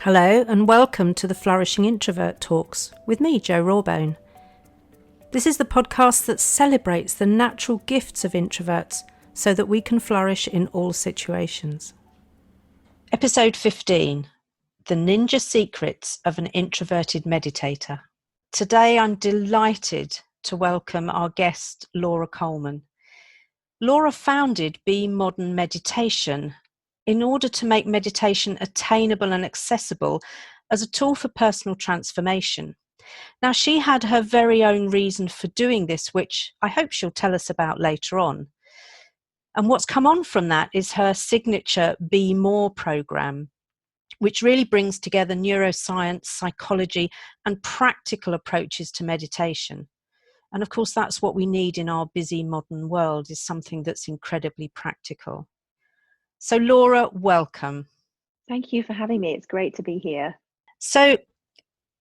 Hello and welcome to the Flourishing Introvert Talks with me, Jo Rawbone. This is the podcast that celebrates the natural gifts of introverts so that we can flourish in all situations. Episode 15, The Ninja Secrets of an Introverted Meditator. Today I'm delighted to welcome our guest, Laura Coleman. Laura founded Be Modern Meditation in order to make meditation attainable and accessible as a tool for personal transformation. Now, she had her very own reason for doing this, which I hope she'll tell us about later on. And what's come on from that is her signature Be More program, which really brings together neuroscience, psychology, and practical approaches to meditation. And of course, that's what we need in our busy modern world, is something that's incredibly practical. So Laura, welcome. Thank you for having me. It's great to be here. So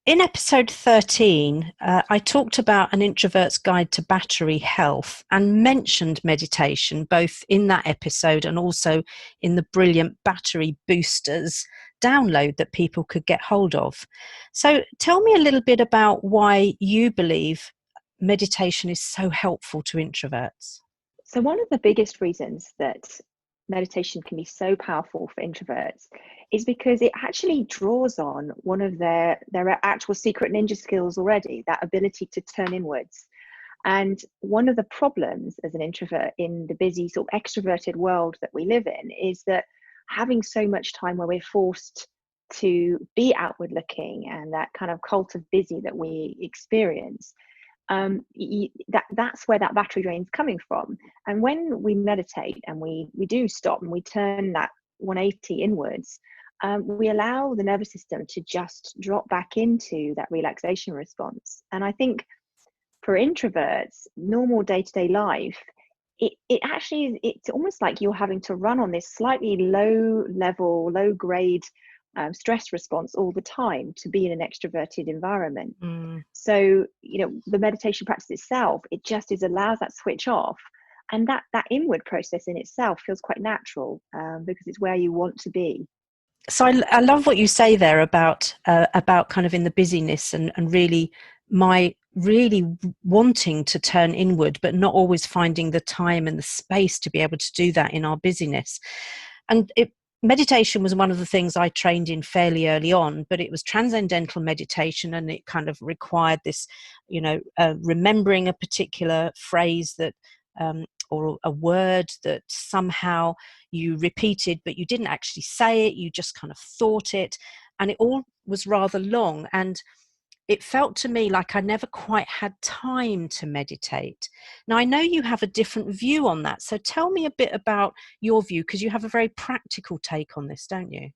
in episode 13, I talked about an introvert's guide to battery health and mentioned meditation, both in that episode and also in the brilliant battery boosters download that people could get hold of. So tell me a little bit about why you believe meditation is so helpful to introverts. So one of the biggest reasons that meditation can be so powerful for introverts is because it actually draws on one of their actual secret ninja skills already, that ability to turn inwards. And one of the problems as an introvert in the busy sort of extroverted world that we live in is that having so much time where we're forced to be outward looking, and that kind of cult of busy that we experience, that's where that battery drain is coming from. And when we meditate and we do stop and we turn that 180 inwards, we allow the nervous system to just drop back into that relaxation response. And I think for introverts, normal day-to-day life, it actually, it's almost like you're having to run on this slightly low level, low grade stress response all the time to be in an extroverted environment. So, the meditation practice itself, it just allows that switch off, and that inward process in itself feels quite natural because it's where you want to be. So I love what you say there about kind of in the busyness and really wanting to turn inward, but not always finding the time and the space to be able to do that in our busyness. And meditation was one of the things I trained in fairly early on, but it was transcendental meditation, and it kind of required this, remembering a particular phrase that, or a word that somehow you repeated, but you didn't actually say it, you just kind of thought it, and it all was rather long. And it felt to me like I never quite had time to meditate. Now, I know you have a different view on that. So tell me a bit about your view, because you have a very practical take on this, don't you?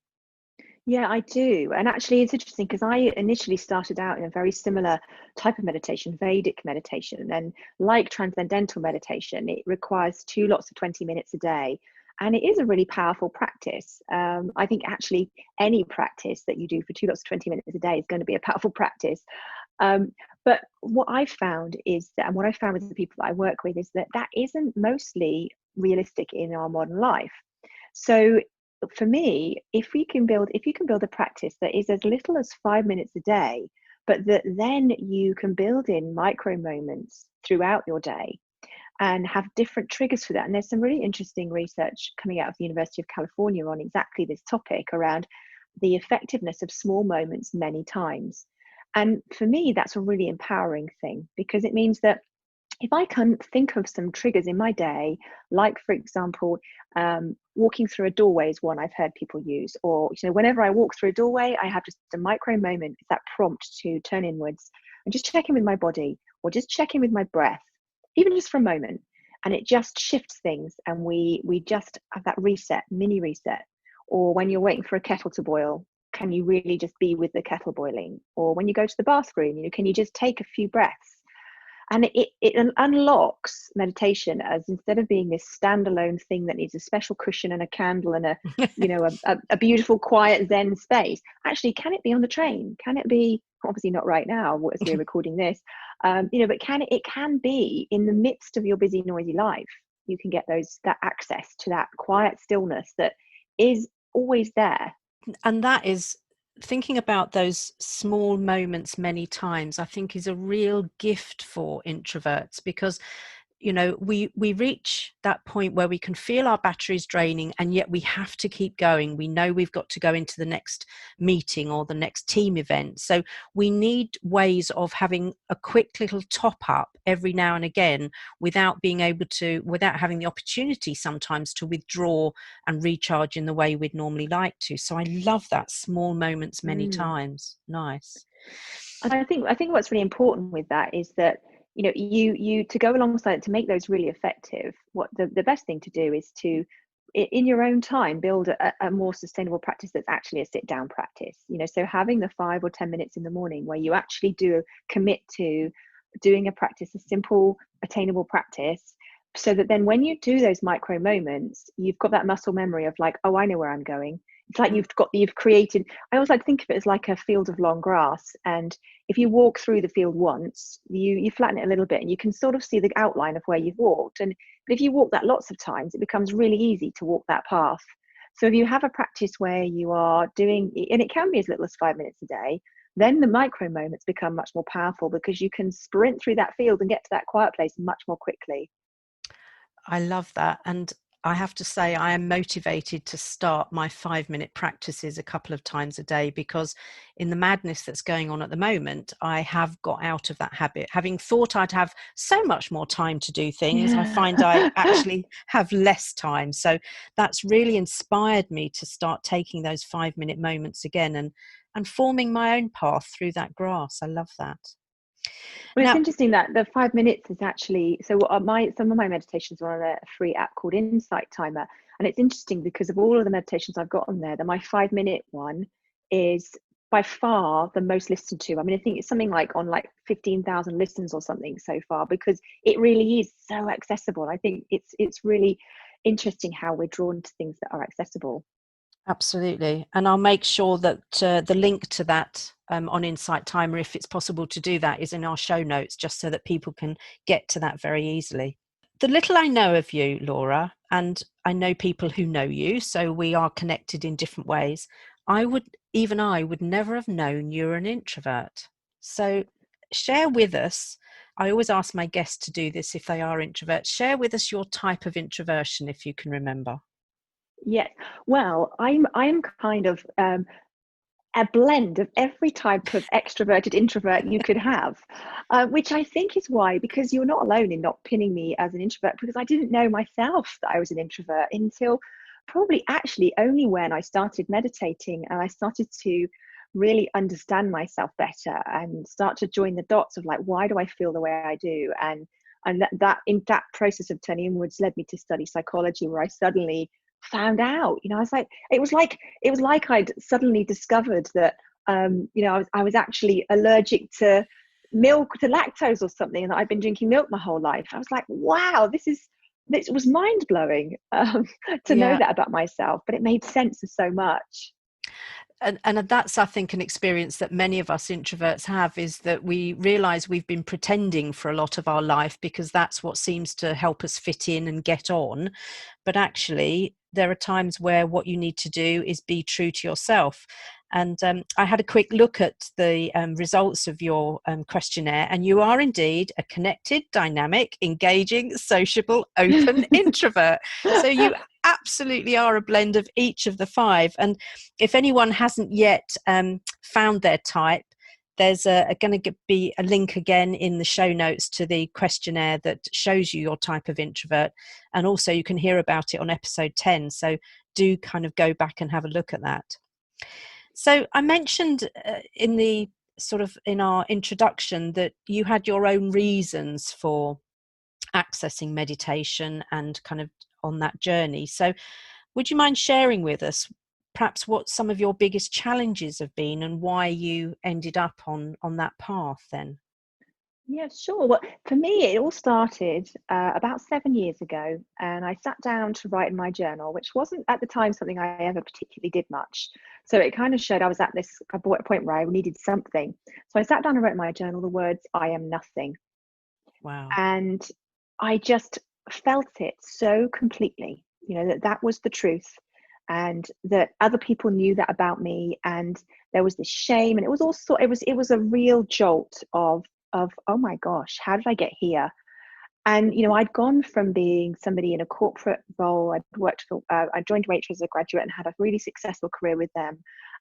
Yeah, I do. And actually, it's interesting because I initially started out in a very similar type of meditation, Vedic meditation. And like transcendental meditation, it requires 2 lots of 20 minutes a day. And it is a really powerful practice. I think actually any practice that you do for 2 lots of 20 minutes a day is going to be a powerful practice. But what I found is that, and what I found with the people that I work with, is that that isn't mostly realistic in our modern life. So for me, if you can build a practice that is as little as 5 minutes a day, but that then you can build in micro moments throughout your day and have different triggers for that. And there's some really interesting research coming out of the University of California on exactly this topic around the effectiveness of small moments many times. And for me, that's a really empowering thing, because it means that if I can think of some triggers in my day, like, for example, walking through a doorway is one I've heard people use, or, whenever I walk through a doorway, I have just a micro moment, it's that prompt to turn inwards and just check in with my body, or just check in with my breath, even just for a moment. And it just shifts things, and we just have that mini reset. Or when you're waiting for a kettle to boil, can you really just be with the kettle boiling? Or when you go to the bathroom, can you just take a few breaths? And it unlocks meditation as, instead of being this standalone thing that needs a special cushion and a candle and a beautiful quiet Zen space. Actually, can it be on the train? Can it be, obviously not right now as we're recording this, but it can be in the midst of your busy, noisy life. You can get that access to that quiet stillness that is always there. And that is thinking about those small moments many times, I think, is a real gift for introverts, because we reach that point where we can feel our batteries draining, and yet we have to keep going. We know we've got to go into the next meeting or the next team event, so we need ways of having a quick little top up every now and again, without having the opportunity sometimes to withdraw and recharge in the way we'd normally like to. So I love that, small moments many Mm. times. Nice. And I think what's really important with that is that, you to go alongside it, to make those really effective, what the best thing to do is to, in your own time, build a more sustainable practice that's actually a sit down practice. So having the 5 or 10 minutes in the morning where you actually do commit to doing a practice, a simple attainable practice, so that then when you do those micro moments, you've got that muscle memory of like, oh, I know where I'm going. It's like you've created, I always like to think of it as like a field of long grass, and if you walk through the field once, you flatten it a little bit and you can sort of see the outline of where you've walked. But if you walk that lots of times, it becomes really easy to walk that path. So if you have a practice where you are doing, and it can be as little as 5 minutes a day, then the micro moments become much more powerful, because you can sprint through that field and get to that quiet place much more quickly. I love that. And I have to say, I am motivated to start my 5 minute practices a couple of times a day, because in the madness that's going on at the moment, I have got out of that habit. Having thought I'd have so much more time to do things, I find I Yeah. actually have less time. So that's really inspired me to start taking those 5 minute moments again, and forming my own path through that grass. I love that. Well, it's Now, interesting that the 5 minutes is actually, so what are some of my meditations are on a free app called Insight Timer. And it's interesting because of all of the meditations I've got on there, that my 5 minute one is by far the most listened to. I mean, I think it's something like on like 15,000 listens or something so far, because it really is so accessible. I think it's really interesting how we're drawn to things that are accessible. absolutely. And I'll make sure that the link to that on Insight Timer, if it's possible to do that, is in our show notes, just so that people can get to that very easily. The little I know of you, Laura, and I know people who know you, so we are connected in different ways. I would never have known you're an introvert. So share with us. I always ask my guests to do this if they are introverts. Share with us your type of introversion, if you can remember. Yeah. Well, I'm kind of a blend of every type of extroverted introvert you could have, which I think is why, because you're not alone in not pinning me as an introvert, because I didn't know myself that I was an introvert until probably actually only when I started meditating and I started to really understand myself better and start to join the dots of like, why do I feel the way I do? And that in that process of turning inwards led me to study psychology, where I suddenly found out, I was like, it was like I'd suddenly discovered that, I was actually allergic to milk, to lactose or something, and that I'd been drinking milk my whole life. I was like, wow, this was mind blowing, to know Yeah. that about myself, but it made sense of so much. And that's, I think, an experience that many of us introverts have, is that we realize we've been pretending for a lot of our life because that's what seems to help us fit in and get on. But actually, there are times where what you need to do is be true to yourself. And I had a quick look at the results of your questionnaire, and you are indeed a connected, dynamic, engaging, sociable, open introvert. So you absolutely are a blend of each of the five. And if anyone hasn't yet found their type, there's going to be a link again in the show notes to the questionnaire that shows you your type of introvert. And also you can hear about it on episode 10. So do kind of go back and have a look at that. So I mentioned in our introduction that you had your own reasons for accessing meditation and kind of on that journey. So would you mind sharing with us perhaps what some of your biggest challenges have been and why you ended up on that path then? Yeah, sure. Well, for me, it all started about 7 years ago, and I sat down to write in my journal, which wasn't at the time something I ever particularly did much. So it kind of showed I was at this a point where I needed something. So I sat down and wrote in my journal the words, "I am nothing." Wow. And I just felt it so completely, that that was the truth, and that other people knew that about me, and there was this shame, and it was also it was a real jolt of oh my gosh, how did I get here? And I'd gone from being somebody in a corporate role. I joined Waitrose as a graduate and had a really successful career with them,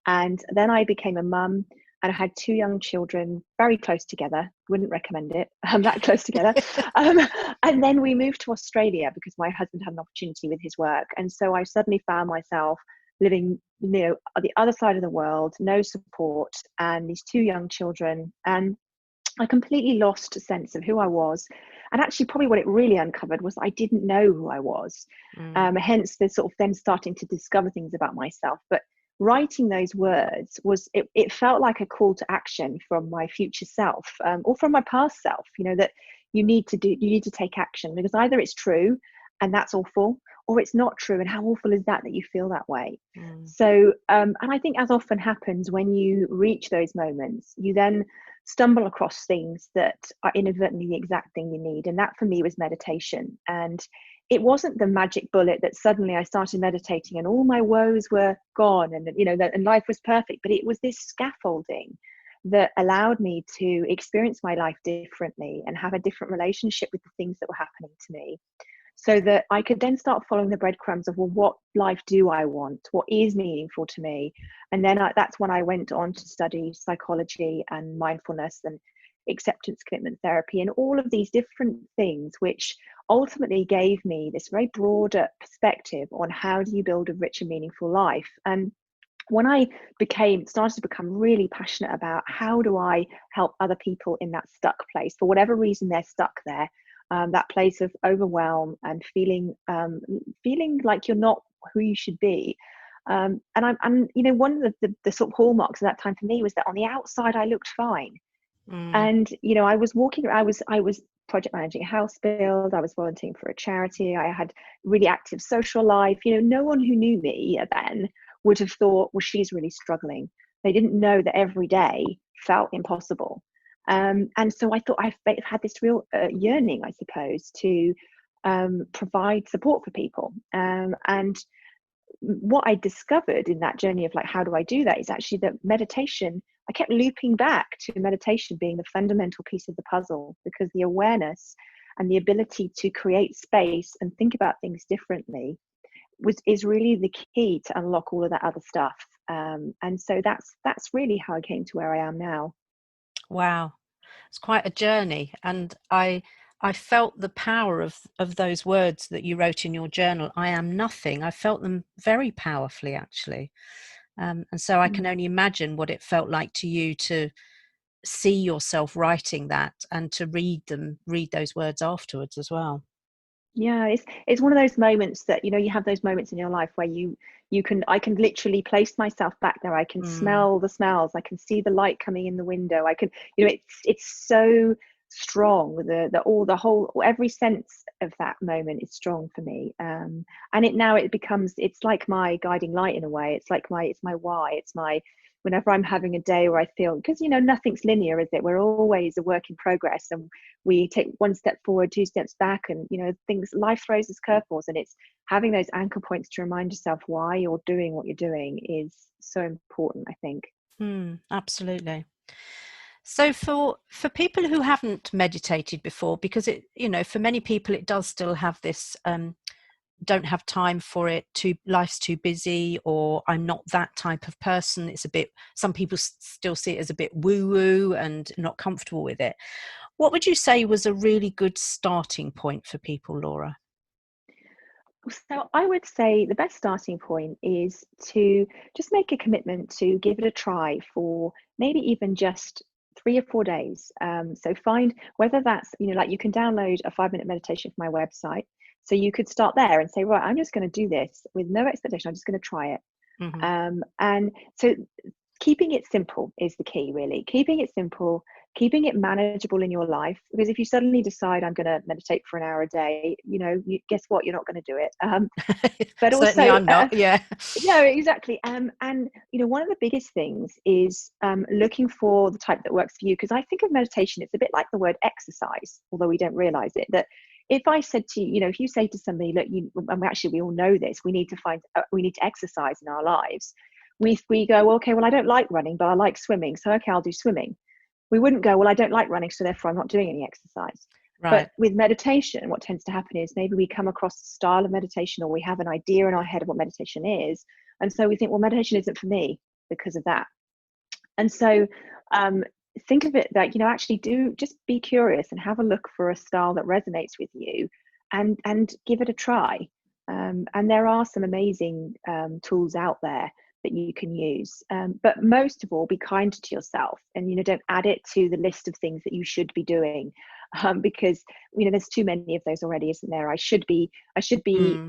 and then I became a mum, and I had two young children very close together. Wouldn't recommend it, that close together. And then we moved to Australia because my husband had an opportunity with his work, and so I suddenly found myself living on the other side of the world, no support, and these two young children, and I completely lost a sense of who I was. And actually, probably what it really uncovered was I didn't know who I was. Hence, the sort of then starting to discover things about myself. But writing those words it felt like a call to action from my future self, or from my past self. That you need to take action, because either it's true and that's awful, or it's not true, and how awful is that you feel that way. So and I think, as often happens when you reach those moments, you then stumble across things that are inadvertently the exact thing you need. And that for me was meditation. And it wasn't the magic bullet that suddenly I started meditating and all my woes were gone, and and life was perfect. But it was this scaffolding that allowed me to experience my life differently and have a different relationship with the things that were happening to me, so that I could then start following the breadcrumbs of, well, what life do I want? What is meaningful to me? And then that's when I went on to study psychology and mindfulness and acceptance commitment therapy and all of these different things, which ultimately gave me this very broader perspective on how do you build a rich and meaningful life. And when I started to become really passionate about how do I help other people in that stuck place, for whatever reason they're stuck there, that place of overwhelm and feeling like you're not who you should be. And one of the sort of hallmarks of that time for me was that on the outside I looked fine. And I was walking, I was project managing a house build, I was volunteering for a charity, I had really active social life. No one who knew me then would have thought, well, she's really struggling. They didn't know that every day felt impossible. And so I thought I've had this real yearning, I suppose, to provide support for people. And what I discovered in that journey of like, how do I do that, is actually that meditation, I kept looping back to meditation being the fundamental piece of the puzzle, because the awareness and the ability to create space and think about things differently is really the key to unlock all of that other stuff. And so that's really how I came to where I am now. Wow, it's quite a journey, and I felt the power of those words that you wrote in your journal. I am nothing. I felt them very powerfully, actually, and so I can only imagine what it felt like to you to see yourself writing that and to read those words afterwards as well. Yeah, it's one of those moments that you have those moments in your life where I can literally place myself back there. I can smell the smells, I can see the light coming in the window, I can it's so strong. The whole, every sense of that moment is strong for me. And it's like my guiding light in a way. It's my why. It's my, whenever I'm having a day where I feel, because nothing's linear, is it? We're always a work in progress, and we take one step forward, two steps back, and life throws us curveballs, and it's having those anchor points to remind yourself why you're doing what you're doing is so important, I think. Absolutely. So for people who haven't meditated before, because for many people it does still have this don't have time for it, life's too busy, or I'm not that type of person. It's a bit, some people still see it as a bit woo-woo and not comfortable with it. What would you say was a really good starting point for people, Laura? So I would say the best starting point is to just make a commitment to give it a try for maybe even just 3 or 4 days. So find whether that's, like you can download a 5-minute meditation from my website. So you could start there and say, right, I'm just going to do this with no expectation. I'm just going to try it. And so keeping it simple is the key, really. Keeping it simple, keeping it manageable in your life, because if you suddenly decide I'm going to meditate for an hour a day, guess what, you're not going to do it. But Certainly also I'm not. Yeah. yeah, exactly. And one of the biggest things is looking for the type that works for you, because I think of meditation, it's a bit like the word exercise, although we don't realize it. That if I said to you, if you say to somebody, look, actually we all know this, we need to exercise in our lives. we go, okay, well, I don't like running, but I like swimming, so okay, I'll do swimming. We wouldn't go, well, I don't like running, so therefore I'm not doing any exercise. Right. But with meditation, what tends to happen is maybe we come across a style of meditation, or we have an idea in our head of what meditation is, and so we think, well, meditation isn't for me because of that. And so think of it that, actually do just be curious and have a look for a style that resonates with you, and give it a try. And there are some amazing tools out there that you can use. But most of all, be kind to yourself, and don't add it to the list of things that you should be doing, because there's too many of those already, isn't there? I should be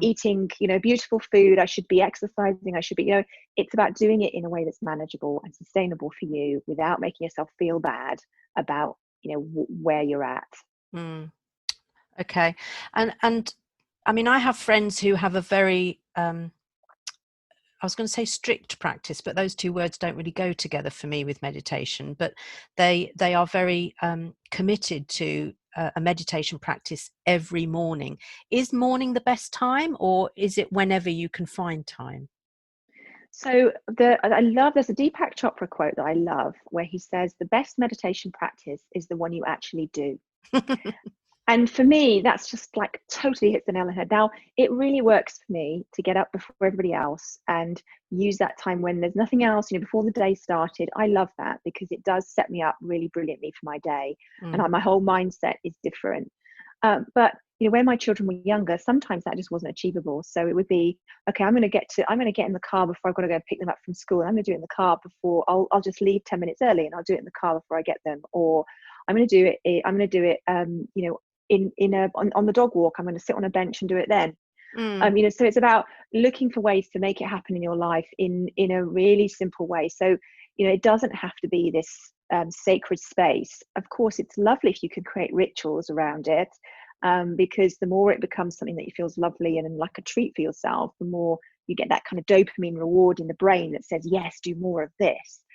eating beautiful food. I should be exercising. I should be it's about doing it in a way that's manageable and sustainable for you, without making yourself feel bad about where you're at. Okay. And I mean, I have friends who have a very I was going to say strict practice, but those two words don't really go together for me with meditation. But they are very committed to a meditation practice every morning. Is morning the best time, or is it whenever you can find time? So there's a Deepak Chopra quote that I love, where he says, the best meditation practice is the one you actually do. And for me, that's just like totally hits the nail on the head. Now, it really works for me to get up before everybody else and use that time when there's nothing else, before the day started. I love that because it does set me up really brilliantly for my day. And my whole mindset is different. But when my children were younger, sometimes that just wasn't achievable. So it would be, okay, I'm going to get in the car before I've got to go pick them up from school. I'm going to do it in the car before I'll just leave 10 minutes early, and I'll do it in the car before I get them. Or I'm going to do it, on the dog walk. I'm going to sit on a bench and do it then. So it's about looking for ways to make it happen in your life in a really simple way. So it doesn't have to be this sacred space. Of course, it's lovely if you can create rituals around it, because the more it becomes something that feels lovely and like a treat for yourself, the more you get that kind of dopamine reward in the brain that says, yes, do more of this.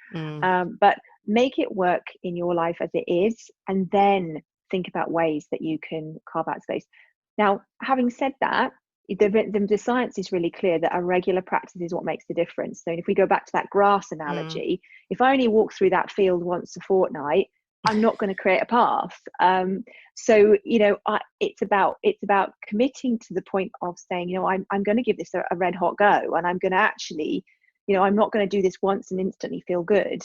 But make it work in your life as it is, and then think about ways that you can carve out space. Now, having said that, the science is really clear that a regular practice is what makes the difference. So if we go back to that grass analogy, if I only walk through that field once a fortnight, I'm not going to create a path. So it's about committing to the point of saying, I'm going to give this a red hot go, and I'm going to actually, I'm not going to do this once and instantly feel good.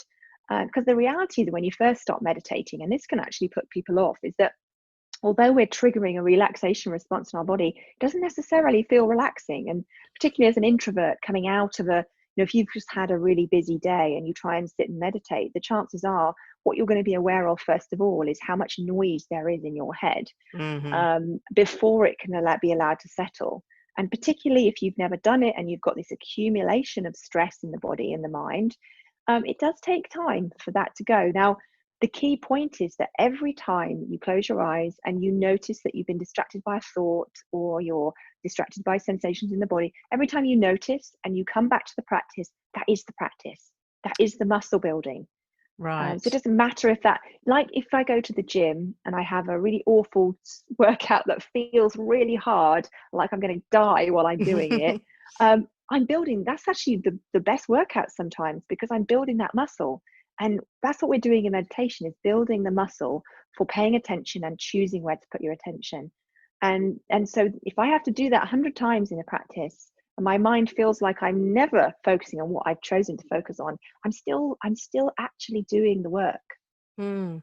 Because the reality that when you first start meditating, and this can actually put people off, is that although we're triggering a relaxation response in our body, it doesn't necessarily feel relaxing. And particularly as an introvert coming out of if you've just had a really busy day and you try and sit and meditate, the chances are what you're going to be aware of first of all is how much noise there is in your head before it can be allowed to settle. And particularly if you've never done it and you've got this accumulation of stress in the body and the mind, it does take time for that to go. Now, the key point is that every time you close your eyes and you notice that you've been distracted by a thought, or you're distracted by sensations in the body, every time you notice and you come back to the practice, that is the practice. That is the muscle building. Right. So it doesn't matter if I go to the gym and I have a really awful workout that feels really hard, like I'm going to die while I'm doing it. I'm building, that's actually the best workout sometimes, because I'm building that muscle. And that's what we're doing in meditation, is building the muscle for paying attention and choosing where to put your attention. And so if I have to do that 100 times in a practice, and my mind feels like I'm never focusing on what I've chosen to focus on, I'm still actually doing the work. And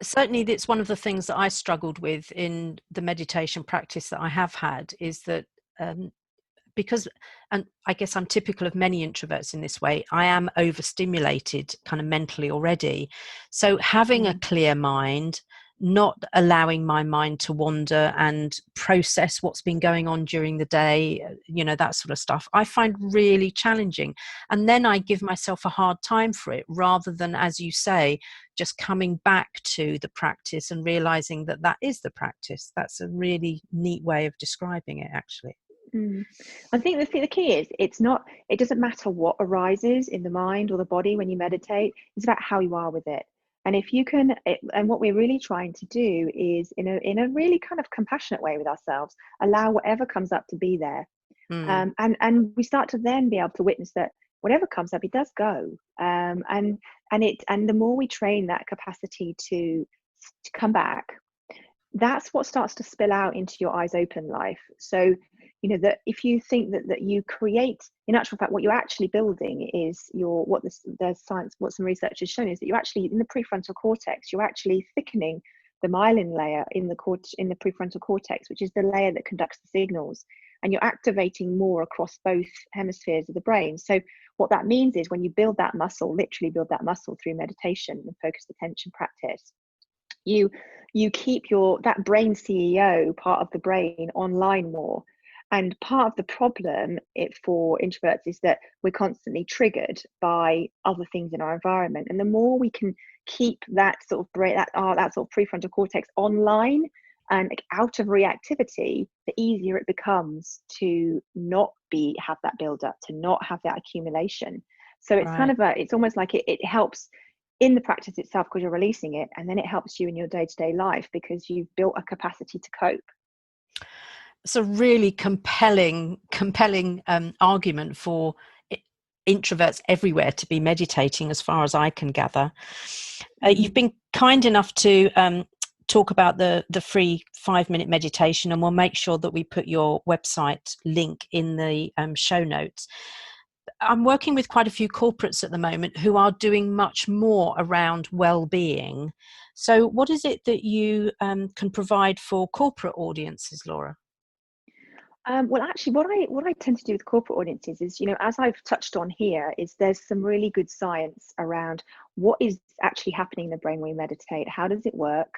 certainly it's one of the things that I struggled with in the meditation practice that I have had, is that because, and I guess I'm typical of many introverts in this way, I am overstimulated kind of mentally already. So having a clear mind, not allowing my mind to wander and process what's been going on during the day, that sort of stuff, I find really challenging. And then I give myself a hard time for it, rather than, as you say, just coming back to the practice and realizing that that is the practice. That's a really neat way of describing it, actually. I think the key is it doesn't matter what arises in the mind or the body when you meditate. It's about how you are with it. And if you can, and what we're really trying to do is, in a really kind of compassionate way with ourselves, allow whatever comes up to be there. And we start to then be able to witness that whatever comes up, it does go. And the more we train that capacity to come back, that's what starts to spill out into your eyes open life. So, that if you think that you create, in actual fact, what you're actually building is what some research has shown is that you actually, in the prefrontal cortex, you're actually thickening the myelin layer in the prefrontal cortex, which is the layer that conducts the signals, and you're activating more across both hemispheres of the brain. So what that means is when you build that muscle, literally build that muscle through meditation and focused attention practice, you keep that brain CEO part of the brain online more. And part of the problem for introverts is that we're constantly triggered by other things in our environment. And the more we can keep that sort of brain, that sort of prefrontal cortex online and out of reactivity, the easier it becomes to not have that build up, to not have that accumulation. So it's kind of it's almost like it helps in the practice itself because you're releasing it, and then it helps you in your day-to-day life because you've built a capacity to cope. It's a really compelling argument for introverts everywhere to be meditating, as far as I can gather. You've been kind enough to talk about the free 5-minute meditation, and we'll make sure that we put your website link in the show notes. I'm working with quite a few corporates at the moment who are doing much more around well-being. So what is it that you can provide for corporate audiences, Laura? Well, actually, what I tend to do with corporate audiences is, as I've touched on here, is there's some really good science around what is actually happening in the brain when we meditate, how does it work,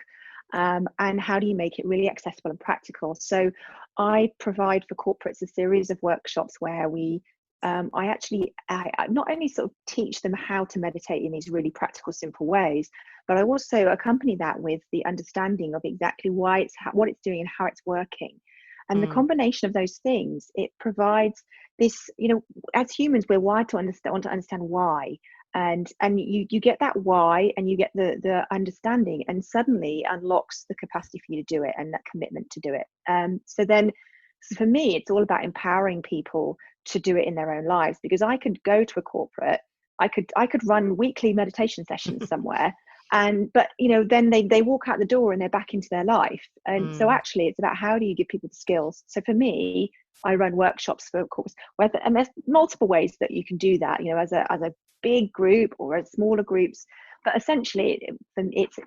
and how do you make it really accessible and practical. So I provide for corporates a series of workshops where I not only sort of teach them how to meditate in these really practical, simple ways, but I also accompany that with the understanding of exactly what it's doing and how it's working. And the combination of those things, it provides this, as humans, we're wired to want to understand why. And you get that why, and you get the understanding, and suddenly unlocks the capacity for you to do it and that commitment to do it. So for me, it's all about empowering people to do it in their own lives, because I could go to a corporate, I could run weekly meditation sessions somewhere, but then they walk out the door and they're back into their life. And so actually it's about, how do you give people the skills? So for me, I run workshops for corporates, and there's multiple ways that you can do that, as a big group or as smaller groups. But essentially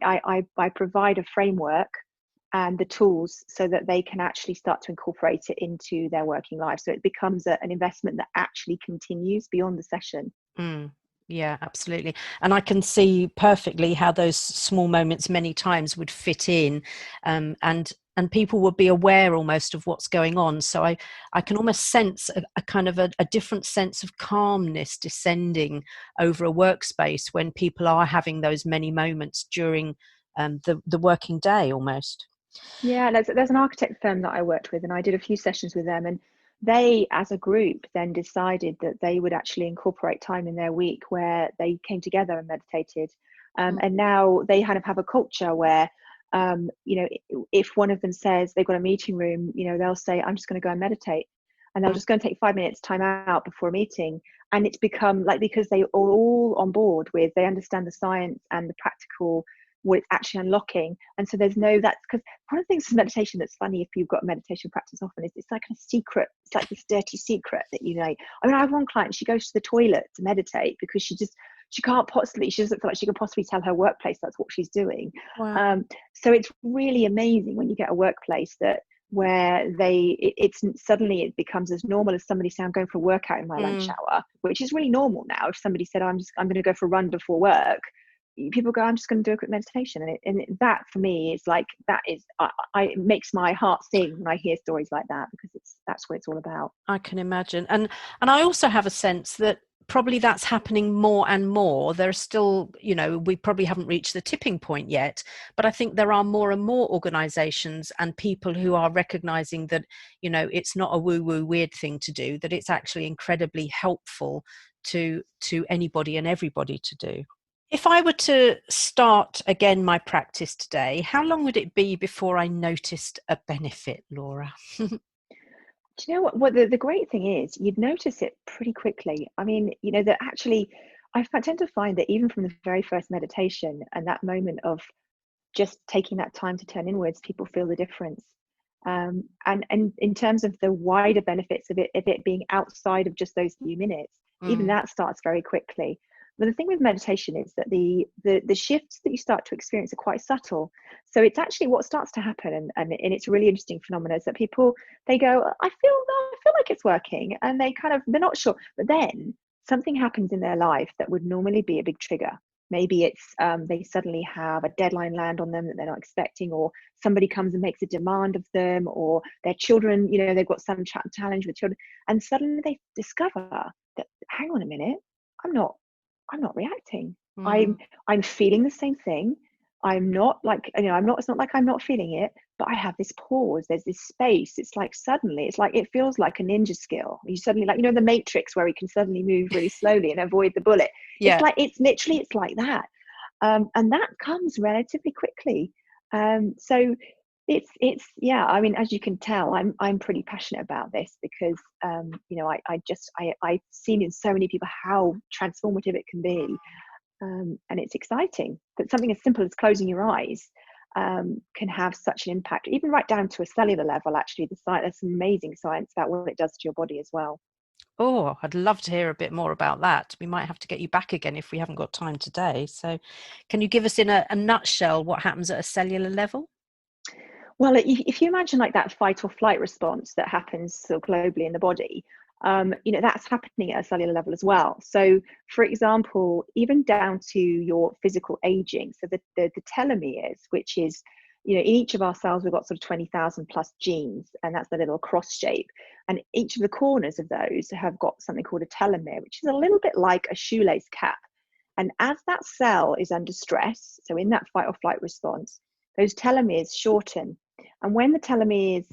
I provide a framework and the tools so that they can actually start to incorporate it into their working life. So it becomes an investment that actually continues beyond the session. Yeah, absolutely. And I can see perfectly how those small moments many times would fit in, and people would be aware almost of what's going on. So I can almost sense a kind of a different sense of calmness descending over a workspace when people are having those many moments during the working day almost. Yeah, there's an architect firm that I worked with, and I did a few sessions with them, and they, as a group, then decided that they would actually incorporate time in their week where they came together and meditated. And now they kind of have a culture where, if one of them says they've got a meeting room, they'll say, I'm just going to go and meditate. And they'll just go and take 5 minutes time out before a meeting. And it's become like, because they are all on board they understand the science and the practical, what it's actually unlocking. And so that's because one of the things with meditation that's funny, if you've got meditation practice often, is it's like a secret. It's like this dirty secret that I have one client, she goes to the toilet to meditate because she doesn't feel like she can possibly tell her workplace that's what she's doing. Wow. So it's really amazing when you get a workplace where suddenly it becomes as normal as somebody saying, I'm going for a workout in my lunch hour, which is really normal now. If somebody said, I'm going to go for a run before work, people go, I'm just going to do a quick meditation. And that for me is like, it makes my heart sing when I hear stories like that, because that's what it's all about. I can imagine. And I also have a sense that probably that's happening more and more. There's still, we probably haven't reached the tipping point yet, but I think there are more and more organizations and people who are recognizing that, it's not a woo-woo weird thing to do, that it's actually incredibly helpful to anybody and everybody to do. If I were to start again my practice today, how long would it be before I noticed a benefit, Laura? Do you know what the great thing is? You'd notice it pretty quickly. I mean, that actually tend to find that even from the very first meditation and that moment of just taking that time to turn inwards, people feel the difference. And in terms of the wider benefits of it being outside of just those few minutes, even that starts very quickly. But the thing with meditation is that the shifts that you start to experience are quite subtle. So it's actually what starts to happen, and it's a really interesting phenomenon, is that people, they go, I feel like it's working, and they're not sure, but then something happens in their life that would normally be a big trigger. Maybe it's they suddenly have a deadline land on them that they're not expecting, or somebody comes and makes a demand of them, or their children, they've got some challenge with children, and suddenly they discover that, hang on a minute, I'm not I'm not reacting. I'm Mm. I'm feeling the same thing. I'm not like, I'm not, it's not like I'm not feeling it, but I have this pause. There's this space. It's like suddenly, it's like it feels like a ninja skill. You suddenly, like, the Matrix, where we can suddenly move really slowly and avoid the bullet. Yeah. It's like that. And that comes relatively quickly. So it's yeah, I mean, as you can tell, I'm pretty passionate about this because I've seen in so many people how transformative it can be. And it's exciting that something as simple as closing your eyes can have such an impact, even right down to a cellular level. Actually, there's some amazing science about what it does to your body as well. Oh, I'd love to hear a bit more about that. We might have to get you back again if we haven't got time today. So, can you give us in a nutshell what happens at a cellular level? Well, if you imagine like that fight or flight response that happens sort of globally in the body, that's happening at a cellular level as well. So, for example, even down to your physical aging, so the telomeres, which is, in each of our cells, we've got sort of 20,000 plus genes, and that's the little cross shape. And each of the corners of those have got something called a telomere, which is a little bit like a shoelace cap. And as that cell is under stress, so in that fight or flight response, those telomeres shorten. And when the telomeres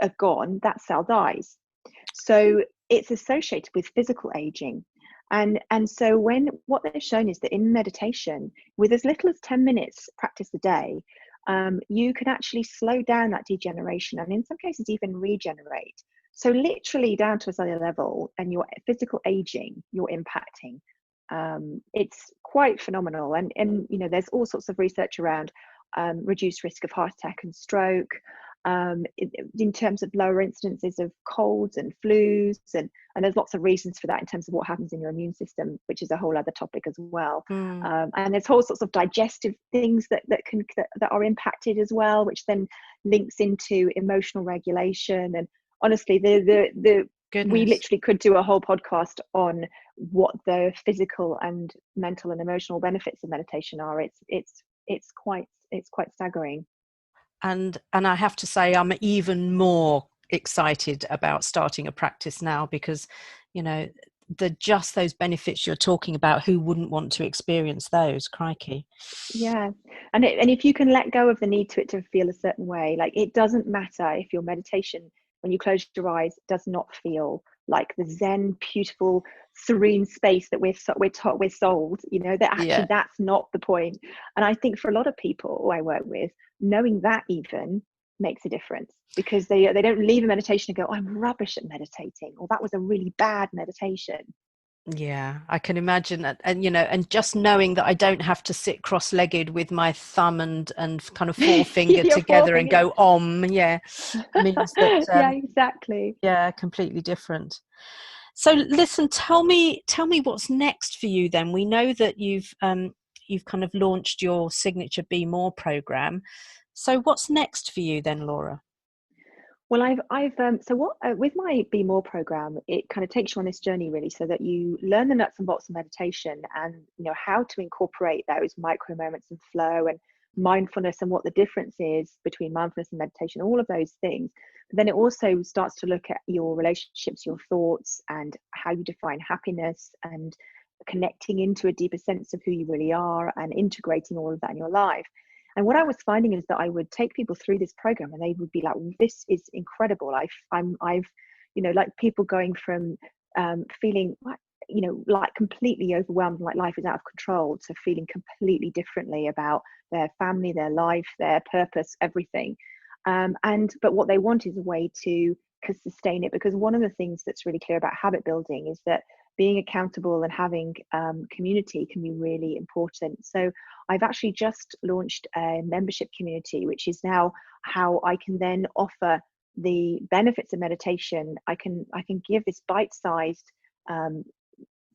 are gone, that cell dies. So it's associated with physical aging. And so what they've shown is that in meditation, with as little as 10 minutes practice a day, you can actually slow down that degeneration and in some cases even regenerate. So literally down to a cellular level, and your physical aging, you're impacting. It's quite phenomenal. And there's all sorts of research around reduced risk of heart attack and stroke, in terms of lower incidences of colds and flus, and there's lots of reasons for that in terms of what happens in your immune system, which is a whole other topic as well. Mm. And there's all sorts of digestive things that are impacted as well, which then links into emotional regulation. And honestly, we Goodness. literally could do a whole podcast on what the physical and mental and emotional benefits of meditation are. It's quite staggering. And I have to say, I'm even more excited about starting a practice now because, you know, just those benefits you're talking about, who wouldn't want to experience those? Crikey. Yeah. And if you can let go of the need to it to feel a certain way, like it doesn't matter if your meditation, when you close your eyes, does not feel like the zen, beautiful, serene space that we're sold, that actually Yeah. that's not the point. And I think for a lot of people who I work with, knowing that even makes a difference, because they don't leave a meditation and go, oh, I'm rubbish at meditating, or that was a really bad meditation. Yeah, I can imagine that. And, and just knowing that I don't have to sit cross-legged with my thumb and kind of forefinger Your together and forefinger. go, yeah, means that, Yeah, exactly. yeah, completely different. So listen, tell me what's next for you then. We know that you've kind of launched your signature Be More program. So what's next for you then, Laura? Well, I've so what with my Be More program, it kind of takes you on this journey really, so that you learn the nuts and bolts of meditation, and how to incorporate those micro moments of flow and mindfulness, and what the difference is between mindfulness and meditation, all of those things. But then it also starts to look at your relationships, your thoughts, and how you define happiness, and connecting into a deeper sense of who you really are, and integrating all of that in your life. And what I was finding is that I would take people through this program and they would be like, this is incredible. I've, like people going from feeling like completely overwhelmed, like life is out of control, to feeling completely differently about their family, their life, their purpose, everything. But what they want is a way to sustain it, because one of the things that's really clear about habit building is that being accountable and having community can be really important. So I've actually just launched a membership community, which is now how I can then offer the benefits of meditation. I can give this bite-sized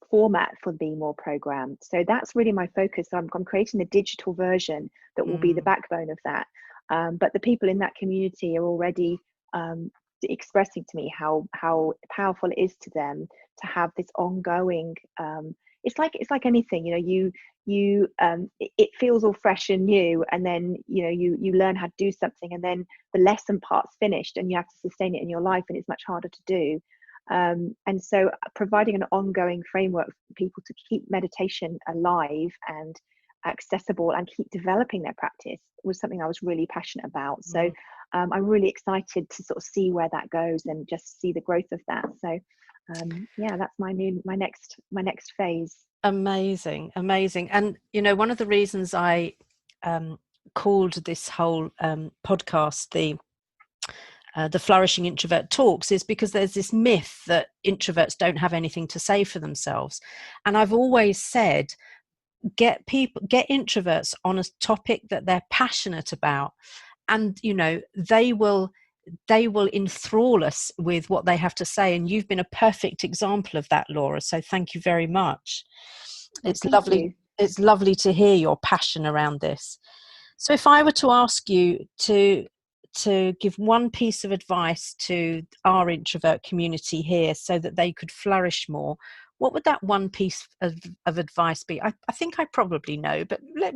format for Be More program. So that's really my focus. I'm creating the digital version that will be the backbone of that. But the people in that community are already expressing to me how powerful it is to them to have this ongoing. It's like anything, it feels all fresh and new, and then you learn how to do something, and then the lesson part's finished, and you have to sustain it in your life, and it's much harder to do. And so providing an ongoing framework for people to keep meditation alive and accessible and keep developing their practice was something I was really passionate about. So I'm really excited to sort of see where that goes and just see the growth of that. So that's my next phase. Amazing. And one of the reasons I called this whole podcast the Flourishing Introvert Talks is because there's this myth that introverts don't have anything to say for themselves. And I've always said, get introverts on a topic that they're passionate about, and they will enthrall us with what they have to say. And you've been a perfect example of that, Laura. So thank you very much. It's lovely. It's lovely to hear your passion around this. So if I were to ask you to give one piece of advice to our introvert community here so that they could flourish more, what would that one piece of advice be? I think I probably know, but let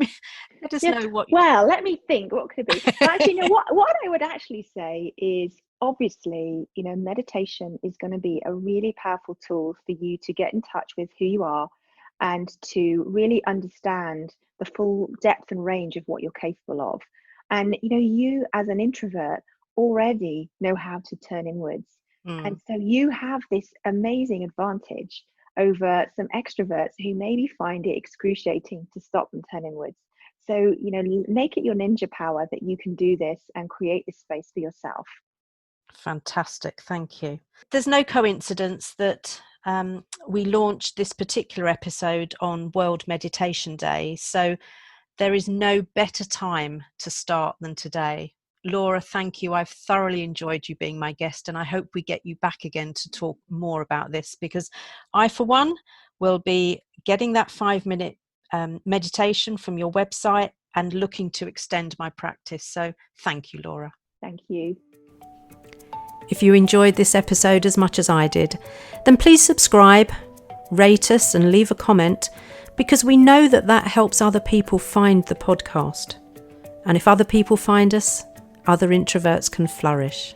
us know what. Well, let me think. What could it be? Well, actually, what I would actually say is, obviously, meditation is going to be a really powerful tool for you to get in touch with who you are and to really understand the full depth and range of what you're capable of. And you as an introvert already know how to turn inwards, and so you have this amazing advantage over some extroverts who maybe find it excruciating to stop and turn inwards. So make it your ninja power that you can do this and create this space for yourself. Fantastic, thank you. There's no coincidence that we launched this particular episode on World Meditation Day, so there is no better time to start than today. Laura, thank you. I've thoroughly enjoyed you being my guest, and I hope we get you back again to talk more about this, because I, for one, will be getting that 5-minute meditation from your website and looking to extend my practice. So thank you, Laura. Thank you. If you enjoyed this episode as much as I did, then please subscribe, rate us and leave a comment, because we know that helps other people find the podcast. And if other people find us, other introverts can flourish.